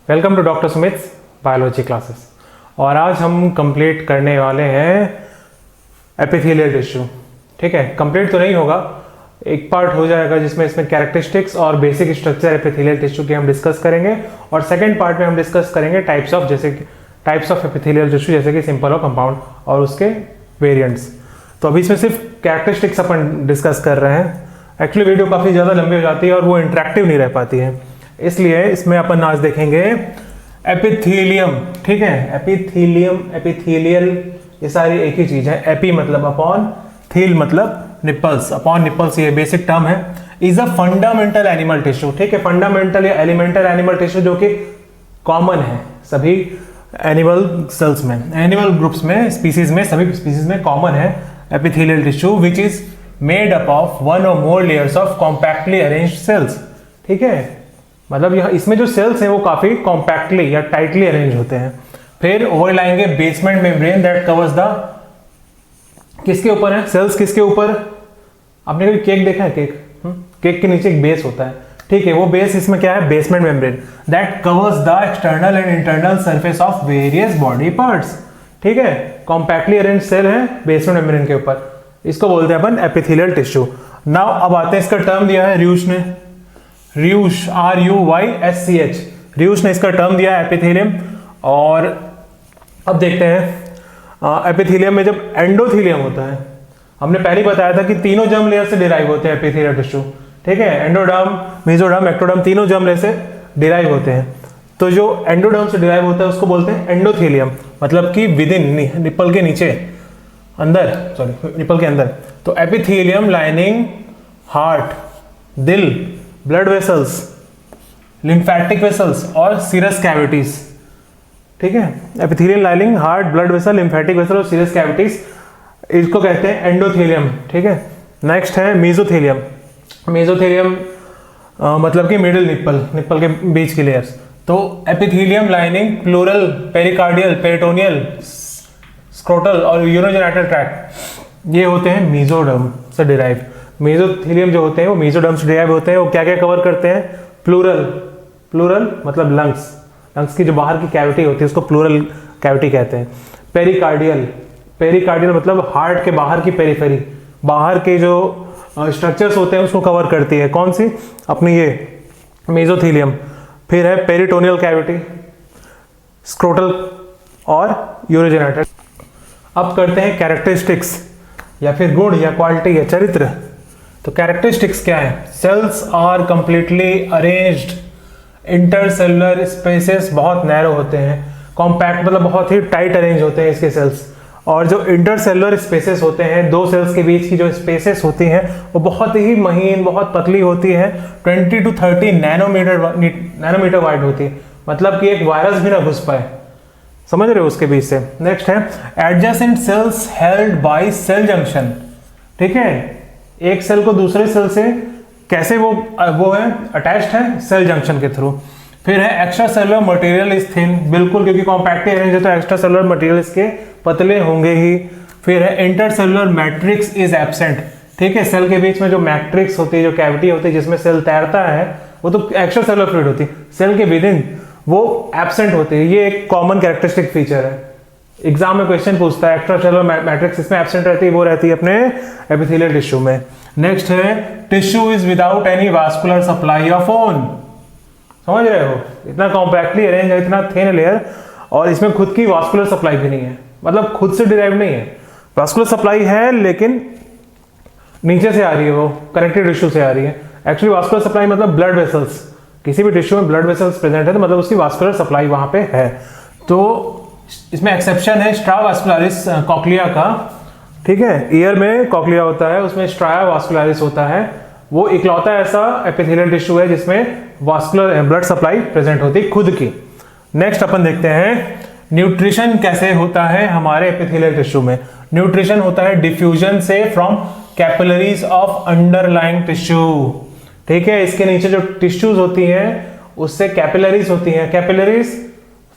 Welcome to doctor Sumit's biology classes. और आज हम कंप्लीट करने वाले हैं एपिथेलियल टिश्यू। ठीक है, कंप्लीट तो नहीं होगा, एक पार्ट हो जाएगा जिसमें इसमें कैरेक्टरिस्टिक्स और बेसिक स्ट्रक्चर एपिथेलियल टिश्यू की हम डिस्कस करेंगे, और सेकंड पार्ट में हम डिस्कस करेंगे टाइप्स ऑफ एपिथेलियल टिश्यू जैसे कि सिंपल और कंपाउंड और उसके वेरिएंट्स। तो अभी इसमें सिर्फ कैरेक्टरिस्टिक्स अपन डिस्कस कर रहे हैं। एक्चुअली वीडियो काफ़ी ज़्यादा लंबी हो जाती है और वो इंटरेक्टिव नहीं रह पाती है, इसलिए इसमें अपन आज देखेंगे एपिथेलियम। ठीक है, एपिथेलियम, एपिथेलियल, ये सारी एक ही चीज है। एपी मतलब अपॉन, थील मतलब निपल्स, अपॉन निपल्स ये बेसिक टर्म है। Is a fundamental animal tissue. ठीक है, फंडामेंटल या एलिमेंटल एनिमल टिश्यू जो कि कॉमन है सभी एनिमल सेल्स में, एनिमल ग्रुप्स में, स्पीसीज में, सभी स्पीसीज में कॉमन है epithelial tissue which is made up of one or more layers of compactly arranged cells. ठीक है, मतलब यह इसमें जो सेल्स हैं वो काफी कॉम्पैक्टली या टाइटली अरेंज होते हैं। फिर overlying basement membrane that covers the, किसके ऊपर है सेल्स, किसके ऊपर? आपने कभी केक देखा है? केक के नीचे एक बेस होता है। ठीक है, वो बेस इसमें क्या है? Basement membrane that covers the external and internal surface of various body parts. ठीक है, कॉम्पैक्टली अरेंज सेल है बेसमेंट मेम्ब्रेन के ऊपर, इसको बोलते हैं अपन एपिथेलियल टिश्यू। नाउ अब आते हैं, इसका टर्म दिया है र्यूश ने, र्यूश, RUYSCH, र्यूश ने इसका टर्म दिया है एपिथेलियम। और अब देखते हैं एपिथेलियम में जब एंडोथेलियम होता है, हमने पहले बताया था कि तीनों जर्म लेयर से डिराइव होते हैं एपिथेलियल टिश्यू। ठीक है, एंडोडर्म, मेसोडर्म, एक्टोडर्म, तीनों जर्म लेयर से डिराइव होते हैं। तो जो एंडोडर्म से डिराइव होता है उसको बोलते हैं एंडोथेलियम, मतलब कि विद इन, निपल के नीचे, अंदर, सॉरी निपल के अंदर। तो एपिथेलियम लाइनिंग हार्ट, दिल, ब्लड वेसल्स, लिम्फेटिक वेसल्स और सीरस कैविटीज। ठीक है, epithelium lining heart, blood vessel, lymphatic vessel और सीरस कैविटीज, इसको कहते हैं एंडोथेलियम। ठीक है, नेक्स्ट है मेसोथेलियम। मेसोथेलियम मतलब कि मिडिल निप्पल, निप्पल के बीच की लेयर्स। तो epithelium lining pleural, pericardial, peritoneal, scrotal और यूरोजेनिटल ट्रैक्ट, ये होते हैं मेसोडर्म से डिराइव। मेसोथेलियम जो होते हैं वो मेसोडर्म से डिराइव होते हैं। वो क्या क्या कवर करते हैं? प्लूरल, प्लूरल मतलब लंग्स, लंग्स की जो बाहर की कैविटी होती है उसको प्लूरल कैविटी कहते हैं। पेरिकार्डियल, पेरिकार्डियल मतलब हार्ट के बाहर की पेरिफेरी, बाहर के जो स्ट्रक्चर्स होते हैं उसको कवर करती है। कौन सी? अपनी ये मेसोथेलियम। फिर है पेरिटोनियल कैविटी, स्क्रोटल और यूरोजेनिटल। अब करते हैं कैरेक्टरिस्टिक्स या फिर गुण या क्वालिटी या चरित्र। तो कैरेक्टरिस्टिक्स क्या है? Cells are completely arranged, intercellular spaces बहुत नैरो होते हैं, कॉम्पैक्ट मतलब बहुत ही टाइट अरेंज होते हैं इसके सेल्स। और जो इंटरसेलुलर स्पेसेस होते हैं, दो सेल्स के बीच की जो स्पेसेस होती हैं वो बहुत ही महीन, बहुत पतली होती है, 20 to 30 नैनोमीटर वाइड होती है, मतलब कि एक वायरस भी ना घुस पाए, समझ रहे हो उसके बीच से। नेक्स्ट है adjacent cells held by cell junction. ठीक है, एक सेल को दूसरे सेल से कैसे वो है अटैच्ड है? सेल जंक्शन के थ्रू। फिर है extra cellular material is thin, बिल्कुल, क्योंकि कॉम्पैक्टली अरेंज है तो एक्स्ट्रा सेलुलर मटेरियल इसके पतले होंगे ही। फिर है इंटरसेलुलर मैट्रिक्स इज एब्सेंट। ठीक है, सेल के बीच में जो मैट्रिक्स होती है, जो कैविटी होती है जिसमें सेल तैरता है, वो तो एक्स्ट्रा सेलुलर फ्लूइड होती है, सेल के विद इन वो एब्सेंट होती है। ये एक कॉमन कैरेक्टरिस्टिक फीचर है, एग्जाम में क्वेश्चन पूछता है, एक्स्ट्रा सेलुलर मैट्रिक्स इसमें एब्सेंट रहती है, वो रहती है अपने एपिथेलियल टिश्यू में। नेक्स्ट है tissue is without any vascular supply of own. समझ रहे हो, इतना कॉम्पैक्टली अरेंज है, इतना थिन लेयर, और इसमें खुद की वास्कुलर सप्लाई भी नहीं है, मतलब खुद से डिराइव नहीं है। वास्कुलर सप्लाई है लेकिन नीचे से आ रही है, वो कनेक्टिव टिश्यू से आ रही है। एक्चुअली वास्कुलर सप्लाई मतलब ब्लड वेसल्स, किसी भी टिश्यू में ब्लड वेसल्स प्रेजेंट है तो मतलब उसकी वास्कुलर सप्लाई वहां पे है। तो इसमें एक्सेप्शन है स्ट्रा वास्कुलरिस कॉक्लिया का। ठीक है, ईयर में कॉक्लिया होता है, उसमें स्ट्राया वास्कुलरिस होता है, वो इकलौता ऐसा एपिथेलियल टिश्यू है जिसमें वास्कुलर ब्लड सप्लाई प्रेजेंट होती है खुद की। नेक्स्ट अपन देखते हैं न्यूट्रिशन कैसे होता है हमारे एपिथेलियल टिश्यू में। न्यूट्रिशन होता है डिफ्यूजन से from capillaries of underlying tissue. ठीक है, इसके नीचे जो टिश्यूज होती हैं उससे कैपिलरीज होती हैं। कैपिलरीज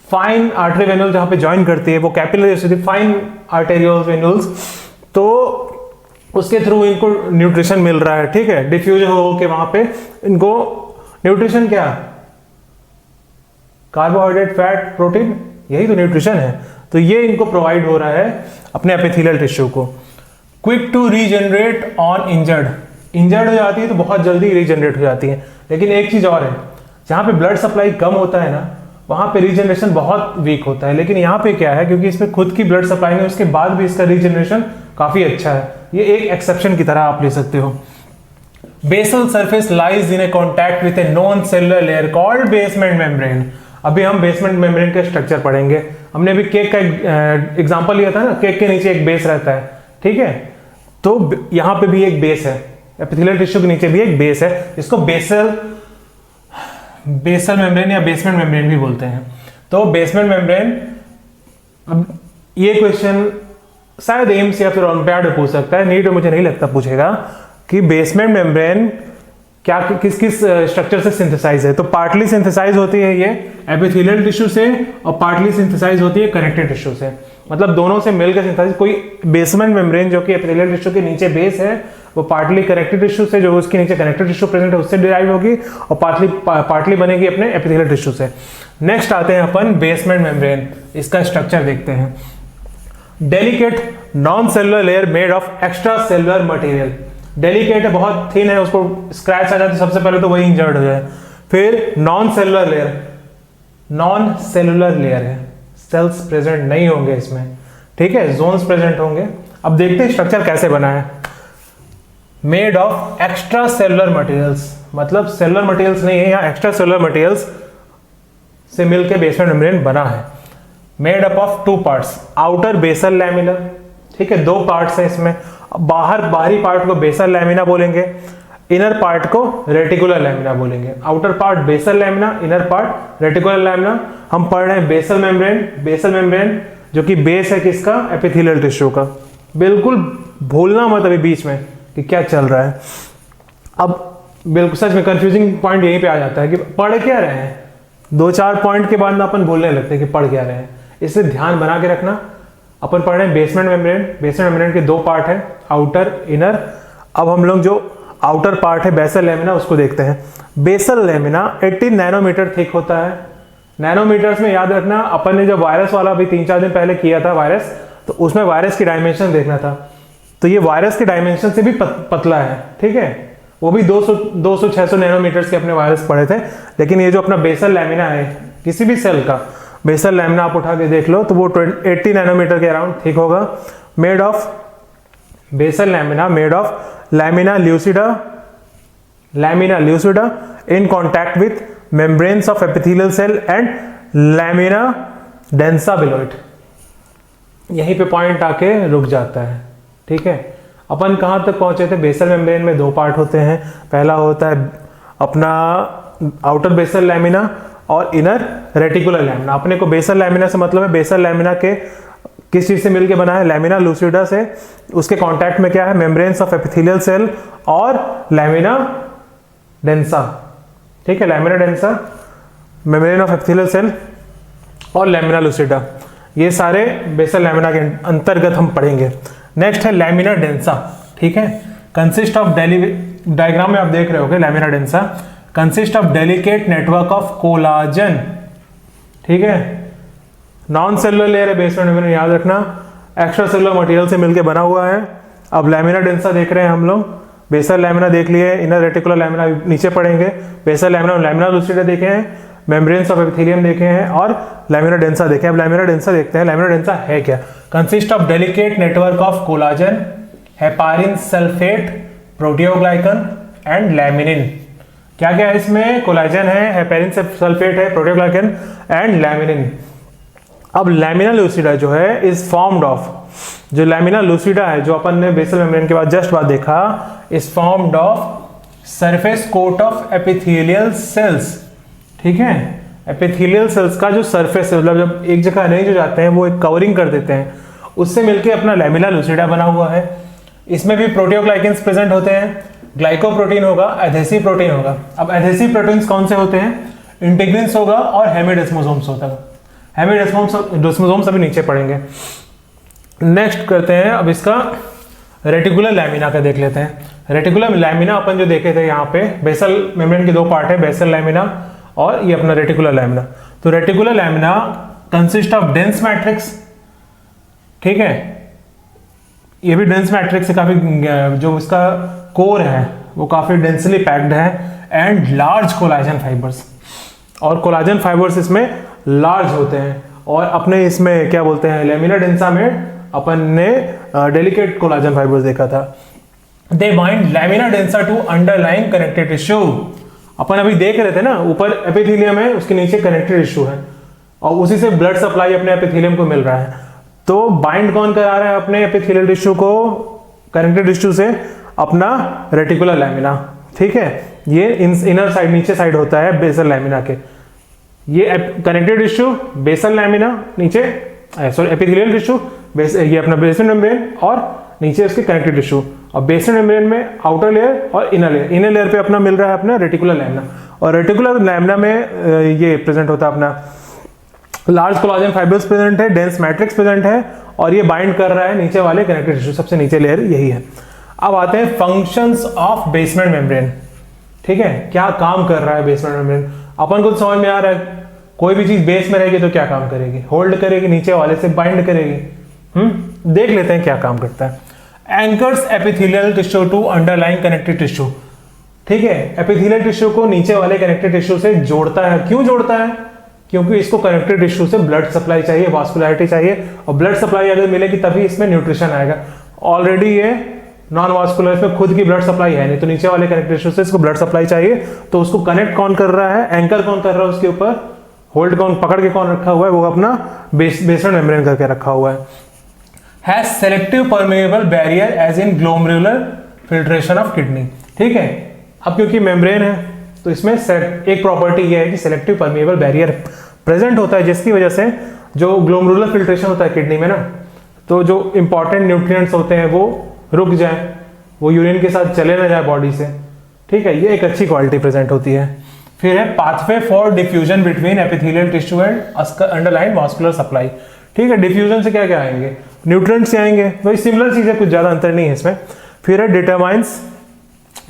फाइन आर्टरी वेन्यूल जहां पे ज्वाइन करती है वो कैपिलरीज होती है, फाइन आर्टेरियोल वेन्यूल्स, तो उसके थ्रू इनको न्यूट्रिशन मिल रहा है। ठीक है, डिफ्यूजन हो के वहां पे इनको न्यूट्रिशन क्या कार्बोहाइड्रेट, फैट, प्रोटीन, यही तो न्यूट्रिशन है। तो ये इनको प्रोवाइड हो रहा है अपने एपिथेलियल टिश्यू को। Quick to regenerate on injured, injured हो जाती है तो बहुत जल्दी रीजनरेट हो जाती है। लेकिन एक चीज और है, जहाँ पे ब्लड सप्लाई कम होता है ना, वहाँ पे रीजनरेशन बहुत वीक होता है। लेकिन यहाँ पे क्या है, क्योंकि इसमें खुद की ब्लड सप्लाई नहीं, उसके बाद भी इसका रीजनरेशन काफी अच्छा है। ये एक एक्सेप्शन की तरह आप ले सकते हो। Basal surface lies in a contact with a non cellular layer called basement membrane. अभी हम बेसमेंट मेम्ब्रेन का स्ट्रक्चर पढ़ेंगे। हमने अभी केक का एग्जांपल लिया था ना, केक के नीचे एक बेस रहता है, ठीक है। तो यहाँ पे भी एक बेस है, एपिथेलियल टिश्यू के नीचे भी एक बेस है, इसको बेसल मेम्ब्रेन या बेसमेंट मेम्ब्रेन भी बोलते हैं। तो बेसमेंट मेम्ब्रेन, अब ये क्वेश्चन शायद एम्स या फिर ओलंपियाड में पूछ सकता है, नीट में मुझे नहीं लगता पूछेगा कि बेसमेंट मेम्ब्रेन क्या किस किस स्ट्रक्चर से सिंथेसाइज है। तो पार्टली सिंथेसाइज होती है ये एपिथेलियल टिश्यू से, और पार्टली सिंथेसाइज होती है कनेक्टिव टिश्यू से। मतलब दोनों से मिलकर सिंथेसाइज। कोई बेसमेंट मेम्ब्रेन जो कि एपिथेलियल टिश्यू के नीचे बेस है, वो पार्टली कनेक्टिव टिश्यू से, जो उसके नीचे कनेक्टिव टिश्यू प्रेजेंट है उससे डिराइव होगी, और पार्टली बनेगी अपने एपिथेलियल टिश्यू से। नेक्स्ट आते हैं अपन बेसमेंट मेम्ब्रेन, इसका स्ट्रक्चर देखते हैं। Delicate non cellular layer made of extra cellular material. Delicate है, बहुत थिन है, उसको स्क्रैच आ जाए तो सबसे पहले तो वही इंजर्ड हो जाए। फिर non cellular layer, non cellular layer है, सेल्स प्रेजेंट नहीं होंगे इसमें, ठीक है, जोन्स प्रेजेंट होंगे। अब देखते हैं स्ट्रक्चर कैसे बना है। Made of extra cellular materials, मतलब सेलुलर मटेरियल्स नहीं है यहाँ, एक्स्ट्रा सेलुलर मटेरियल्स से मिलकर बेसमेंट मेम्ब्रेन बना है। Made up of two parts, outer basal lamina, ठीक है, दो पार्ट्स है इसमें। बाहरी पार्ट को बेसल लैमिना बोलेंगे, इनर पार्ट को रेटिकुलर लैमिना बोलेंगे। Outer part basal lamina, inner part reticular lamina. हम पढ़ रहे हैं बेसल मेम्ब्रेन, बेसल मेम्ब्रेन जो कि बेस है किसका, एपिथेलियल टिश्यू का। बिल्कुल भूलना मत अभी बीच में कि क्या चल रहा है। अब बिल्कुल सच में कंफ्यूजिंग पॉइंट यहीं पे आ जाता है कि पढ़ क्या रहे हैं, 2-4 पॉइंट के बाद अपन बोलने लगते हैं कि पढ़ क्या रहे हैं। इसलिए ध्यान बना के रखना। अपन पढ़ रहे हैं बेसमेंट मेम्ब्रेन, बेसमेंट मेम्ब्रेन के दो पार्ट है, आउटर, इनर। अब हम लोग जो आउटर पार्ट है बेसल लैमिना उसको देखते हैं। बेसल लैमिना 18 नैनोमीटर थिक होता है। नैनोमीटर्स में याद रखना, अपन ने जब वायरस वाला अभी 3-4 दिन पहले किया था वायरस, तो उसमें वायरस की डायमेंशन देखना था। तो ये वायरस की डायमेंशन से भी पतला है, ठीक है। वो भी 200-600 नैनोमीटर्स के अपने वायरस पड़े थे। लेकिन ये जो अपना बेसल लैमिना है किसी भी सेल का, बेसल लैमिना आप उठा के देख लो तो वो 80 नैनोमीटर के अराउंड थिक होगा। Made of basal lamina, made of lamina lucida in contact with membranes of epithelial cell and lamina densa below it. यहीं पे पॉइंट आके रुक जाता है, ठीक है। अपन कहाँ तक पहुंचे थे, बेसल मेम्ब्रेन में दो पार्ट होते हैं। पहला होता है अपना आउटर बेसल लैमिना और इनर रेटिकुलर लैमिना। अपने को बेसल लैमिना से मतलब है, बेसल लैमिना के किस चीज से मिलके बना है, लैमिना लूसिडा से। उसके कांटेक्ट में क्या है, मेम्ब्रेन्स ऑफ एपिथेलियल सेल और लैमिना डेंसा, ठीक है। Lamina densa, membrane of epithelial cell और लैमिना लूसिडा, ये सारे बेसल लैमिना के अंतर्गत हम पढ़ेंगे। नेक्स्ट है लैमिना डेंसा, ठीक है। कंसिस्ट ऑफ डायग्राम में आप देख रहे होगे, lamina densa consist of delicate network of collagen, ठीक है। नॉन सेलुलर लेयर है बेसमेंट मेम्ब्रेन, याद रखना, एक्स्ट्रा सेलुलर मटेरियल से मिलकर बना हुआ है। अब लैमिना डेंसा देख रहे हैं हम लोग, बेसल लैमिना देख लिए, इनर रेटिकुलर लैमिना नीचे पढ़ेंगे, बेसल लैमिना और लैमिना लूसिडा देखे हैं, मेम्ब्रेन्स ऑफ एपिथेलियम देखे हैं और लैमिना डेंसा देखे हैं। अब लैमिना डेंसा देखते हैं, लैमिना डेंसा है क्या। Consist of delicate network of collagen, heparin sulphate, proteoglycan and laminin. क्या क्या है इसमें, कोलाजन है, हेपारिन सल्फेट है, प्रोटियोग्लाइकन एंड लैमिनिन। अब लैमिना लूसिडा जो है इज फॉर्म्ड ऑफ, जो लैमिना लूसिडा है जो अपन ने बेसल मेम्ब्रेन के बाद जस्ट बाद देखा, is formed of surface coat of epithelial cells, ठीक है। एपिथेलियल सेल्स का जो सरफेस है, मतलब जब एक जगह नहीं जो जाते हैं वो एक कवरिंग कर देते हैं, उससे मिलके अपना लैमिना लूसिडा बना हुआ है। इसमें भी प्रोटियोग्लाइकन्स प्रेजेंट होते हैं, ग्लाइकोप्रोटीन होगा, एडेसिव प्रोटीन होगा। अब एडेसिव प्रोटीन्स कौन से होते हैं, इंटीग्रिन्स होगा और हेमिडेस्मोसोम्स होता है। हेमिडेस्मोसोम्स अभी नीचे पढ़ेंगे। नेक्स्ट करते हैं अब इसका रेटिकुलर लैमिना का देख लेते हैं। रेटिकुलर लैमिना अपन जो देखे थे यहाँ पे, बेसल मेम्ब्रेन के दो पार्ट है, बेसल लैमिना और ये अपना रेटिकुलर लैमिना। तो reticular lamina consist of dense matrix, ठीक है, ये भी डेंस मैट्रिक्स है, काफी जो इसका कोर है वो काफी डेंसली पैक्ड है, एंड लार्ज कोलाजन फाइबर्स, और कोलाजन फाइबर्स इसमें लार्ज होते हैं। और अपने इसमें क्या बोलते हैं, लैमिना डेंसा में अपन ने डेलिकेट कोलाजन फाइबर्स देखा था। They bind lamina densa to underline connected tissue, अपन अभी देख रहे थे ना, ऊपर एपिथेलियम है, उसके नीचे कनेक्टेड टिश्यू है, और उसी से ब्लड सप्लाई अपने एपिथेलियम को मिल रहा है। तो बाइंड कौन करा रहा है अपने एपिथेलियल टिश्यू को कनेक्टेड टिश्यू से? अपना रेटिकुलर लैमिना, ठीक है, ये इनर साइड, नीचे साइड होता है बेसल लैमिना के। ये कनेक्टेड टिश्यू बेसल लैमिना, नीचे सॉरी एपिथेलियल टिश्यू, ये अपना बेसल मेम्ब्रेन, और नीचे उसके कनेक्टेड टिश्यू, और बेसल मेम्ब्रेन में आउटर लेयर और इनर लेयर। इनर लेयर पे अपना मिल रहा है अपना रेटिकुलर लैमिना, और रेटिकुलर लैमिना में ये प्रेजेंट होता है अपना लार्ज कोलाजन फाइबर्स प्रेजेंट है, डेंस मैट्रिक्स प्रेजेंट है, और ये बाइंड कर रहा है नीचे वाले कनेक्टेड टिश्यू, सबसे नीचे लेयर यही है। अब आते हैं फंक्शंस ऑफ बेसमेंट मेम्ब्रेन, ठीक है, क्या काम कर रहा है बेसमेंट मेम्ब्रेन। अपन को समझ में आ रहा है, कोई भी चीज बेस में रहेगी तो क्या काम करेगी, होल्ड करेगी, नीचे वाले से बाइंड करेगी। देख लेते हैं क्या काम करता है। Anchors epithelial tissue to underline connected tissue, ठीक है, एपिथेलियल टिश्यू को नीचे वाले कनेक्टेड टिश्यू से जोड़ता है। क्यों जोड़ता है? क्योंकि इसको कनेक्टेड टिश्यू से ब्लड सप्लाई चाहिए, वास्कुलरिटी चाहिए, और ब्लड सप्लाई अगर मिलेगी तभी इसमें न्यूट्रिशन आएगा। ऑलरेडी ये नॉन वास्कुलर, इसमें खुद की ब्लड सप्लाई है नहीं, तो नीचे वाले कनेक्टेड टिश्यू से इसको ब्लड सप्लाई चाहिए, तो उसको कनेक्ट कौन कर रहा है, एंकर कौन कर रहा है उसके ऊपर, होल्ड कौन, पकड़ के कौन रखा हुआ है, वो अपना बेसमेंट मेम्ब्रेन करके रखा हुआ है। Has selective permeable barrier as in glomerular filtration of kidney, ठीक है। अब क्योंकि मेम्ब्रेन है तो इसमें एक प्रॉपर्टी ये है कि सेलेक्टिव परमेएबल बैरियर प्रेजेंट होता है, जिसकी वजह से जो ग्लोमेरुलर फिल्ट्रेशन होता है किडनी में ना, तो जो इंपॉर्टेंट न्यूट्रिएंट्स होते हैं वो रुक जाए, वो यूरिन के साथ चले ना जाए बॉडी से, ठीक है, ये एक अच्छी क्वालिटी प्रेजेंट होती है। फिर है pathway for diffusion between epithelial tissue and underline vascular supply, ठीक है, डिफ्यूजन से क्या क्या आएंगे, न्यूट्रिएंट्स से आएंगे, वही सिमिलर चीज है, कुछ ज्यादा अंतर नहीं है इसमें। फिर है डिटरमाइंस,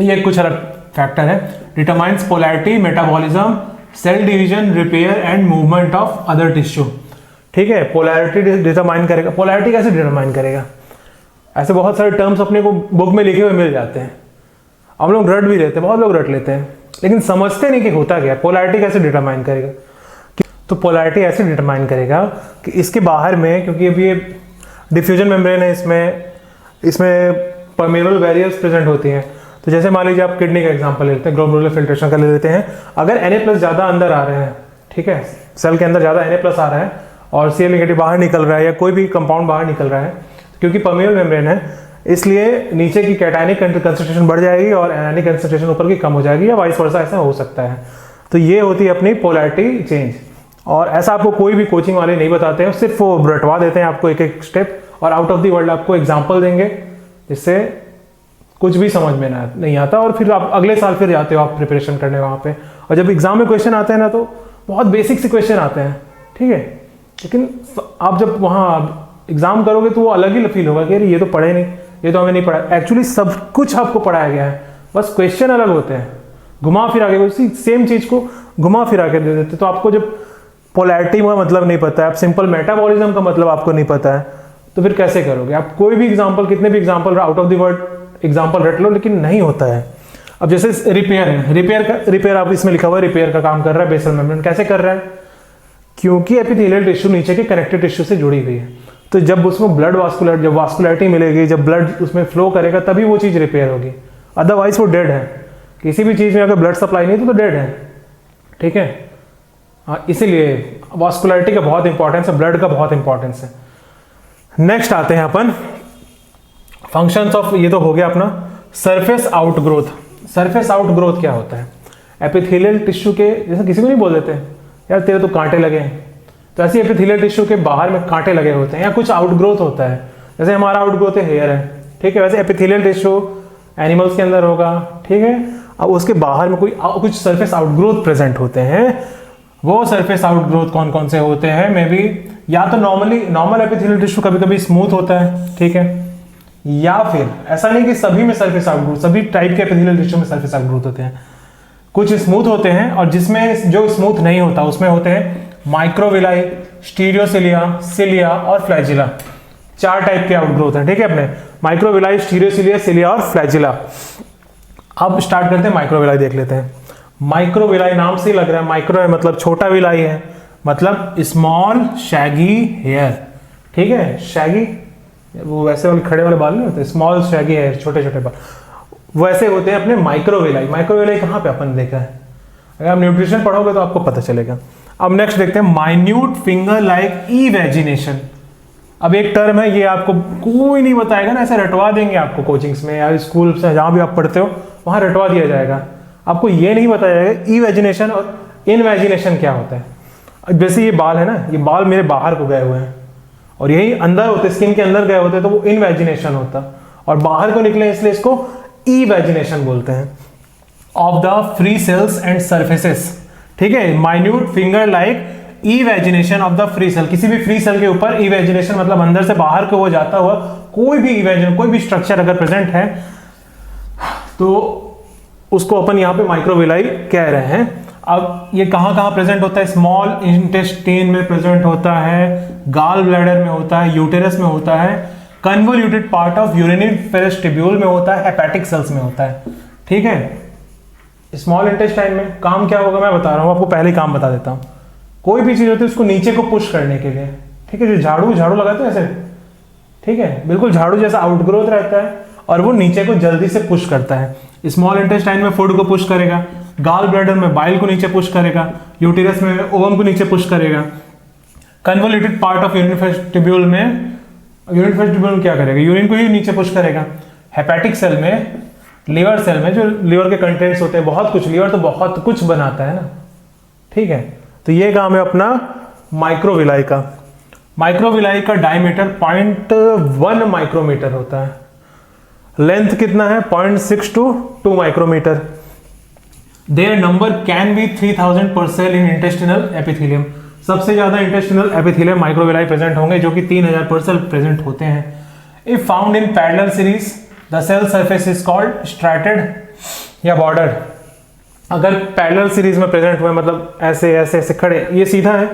ये कुछ अलग फैक्टर है, determines polarity, metabolism, cell division, repair and movement of other tissue, ठीक है, पोलैरिटी डिटरमाइन करेगा। पोलैरिटी कैसे डिटरमाइन करेगा? ऐसे बहुत सारे टर्म्स अपने को बुक में लिखे हुए मिल जाते हैं, हम लोग रट भी लेते हैं, बहुत लोग रट लेते हैं, लेकिन समझते नहीं कि होता क्या। पोलैरिटी कैसे डिटरमाइन करेगा? तो पोलैरिटी ऐसे डिटरमाइन करेगा कि इसके बाहर में, क्योंकि अभी ये डिफ्यूजन मेम्ब्रेन है, इसमें परमेएबल बैरियर्स प्रेजेंट होती हैं। तो जैसे मान लीजिए आप किडनी का एग्जांपल ले लेते हैं, ग्लोमेरुलर फिल्ट्रेशन का ले लेते हैं, अगर Na+ ज़्यादा अंदर आ रहे हैं, ठीक है, सेल के अंदर ज़्यादा Na+ आ रहा है और Cl- बाहर निकल रहा है, या कोई भी कंपाउंड बाहर निकल रहा है, क्योंकि परमेएबल मेम्ब्रेन है इसलिए नीचे की कैटायनिक कंसंट्रेशन बढ़ जाएगी और एनायनिक कंसंट्रेशन ऊपर की कम हो जाएगी, या वाइस वर्सा, ऐसा हो सकता है। तो ये होती है अपनी पोलैरिटी चेंज, और ऐसा आपको कोई भी कोचिंग वाले नहीं बताते हैं, सिर्फ वो रटवा देते हैं आपको एक एक स्टेप, और आउट ऑफ द वर्ल्ड आपको एग्जाम्पल देंगे, जिससे कुछ भी समझ में नहीं आता, और फिर आप अगले साल फिर जाते हो आप प्रिपरेशन करने वहाँ पे, और जब एग्जाम में क्वेश्चन आते हैं ना तो बहुत बेसिक से क्वेश्चन आते हैं, ठीक है, लेकिन आप जब वहाँ एग्जाम करोगे तो वो अलग ही फील होगा कि अरे ये तो पढ़े नहीं, ये तो हमें नहीं पढ़ा। एक्चुअली सब कुछ आपको पढ़ाया गया है, बस क्वेश्चन अलग होते हैं, घुमा फिरा के उसी सेम चीज को घुमा फिरा के दे देते। तो आपको जब पोलैरिटी का मतलब नहीं पता है, आप सिंपल मेटाबॉलिज्म का मतलब आपको नहीं पता है, तो फिर कैसे करोगे आप? कोई भी एग्जाम्पल, कितने भी example out of the word example रट लो, लेकिन नहीं होता है। अब जैसे रिपेयर है, रिपेयर आप इसमें लिखा हुआ है, रिपेयर का काम कर रहा है बेसल मेम्ब्रेन। कैसे कर रहा है? क्योंकि एपिथेलियल टिश्यू नीचे के कनेक्टिव टिश्यू से जुड़ी हुई है, तो जब उसमें ब्लड जब वास्कुलरिटी मिलेगी, जब ब्लड उसमें फ्लो करेगा, तभी वो चीज रिपेयर होगी, अदरवाइज वो डेड है। किसी भी चीज में अगर ब्लड सप्लाई नहीं तो डेड है, ठीक है। हाँ, इसीलिए वास्कुलरिटी का बहुत इंपॉर्टेंस है, ब्लड का बहुत इंपॉर्टेंस है। नेक्स्ट आते हैं अपन फंक्शंस ऑफ, ये तो हो गया अपना सरफेस आउटग्रोथ। सरफेस आउटग्रोथ क्या होता है? एपिथेलियल टिश्यू के, जैसे किसी को नहीं बोल देते यार तेरे तो कांटे लगे हैं, तो ऐसे एपिथेलियल टिश्यू के बाहर में कांटे लगे होते हैं, या कुछ आउटग्रोथ होता है, जैसे हमारा आउटग्रोथ है हेयर है, ठीक है, वैसे एपिथेलियल टिश्यू एनिमल्स के अंदर होगा, ठीक है। अब उसके बाहर में कुछ सरफेस आउटग्रोथ प्रेजेंट होते हैं। वो सरफेस आउटग्रोथ कौन कौन से होते हैं? मे बी या तो नॉर्मल एपिथेलियल टिश्यू कभी कभी स्मूथ होता है, ठीक है, या फिर ऐसा नहीं कि सभी में सरफेस आउटग्रोथ, सभी टाइप के एपिथेलियल टिश्यू में सरफेस आउटग्रोथ होते हैं। कुछ स्मूथ होते हैं, और जिसमें जो स्मूथ नहीं होता उसमें होते हैं माइक्रोविलाई, स्टीरियोसिलिया, सिलिया और फ्लैजिला। 4 टाइप के आउटग्रोथ हैं, ठीक है अपने, माइक्रोविलाई, स्टीरियोसिलिया, सिलिया और फ्लैजिला। अब स्टार्ट करते हैं, माइक्रोविलाई देख लेते हैं। माइक्रोविलाई नाम से ही लग रहा है, माइक्रो है मतलब छोटा, विलाई है मतलब स्मॉल शैगी हेयर, ठीक है। शैगी वो वैसे वाले खड़े वाले बाल नहीं होते, स्मॉल शैगी हेयर, छोटे छोटे बाल वैसे होते हैं अपने माइक्रोविलाई। माइक्रोविलाई कहाँ पे अपन देखा है, अगर आप न्यूट्रिशन पढ़ोगे तो आपको पता चलेगा। अब नेक्स्ट देखते हैं माइन्यूट फिंगर लाइक इवेजिनेशन। अब एक टर्म है, ये आपको कोई नहीं बताएगा ना, ऐसे रटवा देंगे आपको कोचिंग्स में या स्कूल से जहाँ भी आप पढ़ते हो वहाँ रटवा दिया जाएगा। आपको ये नहीं बताया जाएगा इवेजिनेशन और इनवेजिनेशन क्या होता है। जैसे ये बाल है ना, ये बाल मेरे बाहर को गए हुए हैं और यही अंदर होते, स्किन के अंदर गए होते तो वो इनवेजिनेशन होता, और बाहर को निकले इसलिए इसको इवेजिनेशन बोलते हैं। Of the free cells and surfaces, ठीक है। Minute finger like evagination of the free cell, किसी भी फ्री सेल के ऊपर इवेजिनेशन मतलब अंदर से बाहर को वो जाता हुआ कोई भी इवेजिनेशन, कोई भी स्ट्रक्चर अगर प्रेजेंट है तो उसको अपन यहाँ पे माइक्रोविलाई कह रहे हैं। अब ये कहाँ कहाँ प्रेजेंट होता है, स्मॉल इंटेस्टाइन में प्रेजेंट होता है, गाल ब्लैडर में होता है, यूटेरस में होता है, convoluted part of uriniferous tubule में होता है, हेपेटिक सेल्स में होता है, ठीक है। स्मॉल इंटेस्टाइन में काम क्या होगा मैं बता रहा हूँ आपको, पहले ही काम बता देता हूँ। कोई भी चीज होती है उसको नीचे को पुश करने के लिए, ठीक है। जो झाड़ू लगाते हैं ऐसे, ठीक है, बिल्कुल झाड़ू जैसा आउटग्रोथ रहता है और वो नीचे को जल्दी से पुश करता है। स्मॉल इंटेस्टाइन में फूड को पुश करेगा, गाल ब्लैडर में बाइल को नीचे पुश करेगा, यूटेरस में ओवम को नीचे पुश करेगा, convoluted part of uriniferous tubule में क्या करेगा, यूरिन को ही नीचे पुश करेगा। हेपेटिक सेल में, लीवर सेल में जो लीवर के कंटेंट्स होते हैं, बहुत कुछ, लीवर तो बहुत कुछ बनाता है ना, ठीक है। तो ये काम है अपना माइक्रोविलाई का। माइक्रोविलाई का डायमीटर 0.1 माइक्रोमीटर होता है, लेंथ कितना है 0.6 to 2 micrometre. Their number can be 3000 per cell in intestinal epithelium. सबसे ज्यादा इंटेस्टिनल एपिथेलियम माइक्रोविलाई प्रेजेंट होंगे जो कि 3000 पर सेल प्रेजेंट होते हैं। If found in parallel series the cell surface is called striated या बॉर्डर। अगर पैरेलल सीरीज में प्रेजेंट हुए मतलब ऐसे ऐसे ऐसे खड़े, ये सीधा है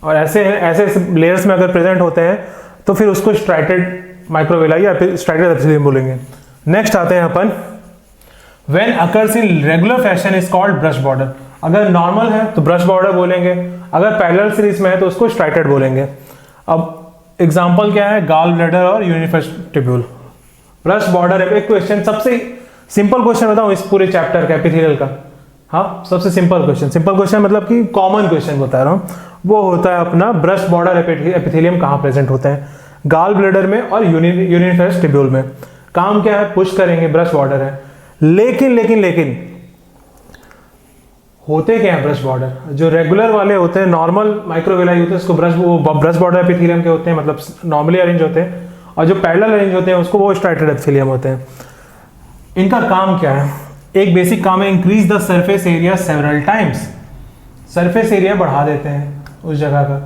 और ऐसे ऐसे लेयर्स में अगर प्रेजेंट होते हैं तो फिर उसको स्ट्रैटेड माइक्रोविलाई या फिर स्ट्रैटेड एपिथेलियम बोलेंगे। नेक्स्ट आते हैं अपन, when occurs in regular fashion is called brush border. अगर नॉर्मल है तो ब्रश बॉर्डर बोलेंगे, अगर पैरेलल सीरीज में है तो उसको स्ट्रैटेड बोलेंगे। अब एग्जांपल क्या है, गाल ब्लैडर और यूरिनिफेरस ट्यूब्यूल। ब्रश बॉर्डर है, एक क्वेश्चन, सबसे सिंपल क्वेश्चन बताऊं इस पूरे चैप्टर का एपिथेलियल का, हाँ सबसे सिंपल क्वेश्चन मतलब कि कॉमन क्वेश्चन बता रहा हूं, वो होता है अपना ब्रश बॉर्डर एपिथेलियम कहाँ प्रेजेंट होता है, गाल ब्लैडर में और यूरिनिफेरस ट्यूब्यूल में। काम क्या है, पुश करेंगे, ब्रश बॉर्डर है। लेकिन होते क्या है ब्रश बॉर्डर, जो रेगुलर वाले होते हैं, नॉर्मल माइक्रोविलाई होते हैं उसको ब्रश बॉर्डर एपिथेलियम के होते हैं, मतलब नॉर्मली अरेंज होते हैं, और जो पैरेलल अरेंज होते हैं उसको वो स्ट्रैटेड एपिथेलियम होते हैं। इनका काम क्या है, एक बेसिक काम है increase the surface area several times. Surface area बढ़ा देते हैं उस जगह का,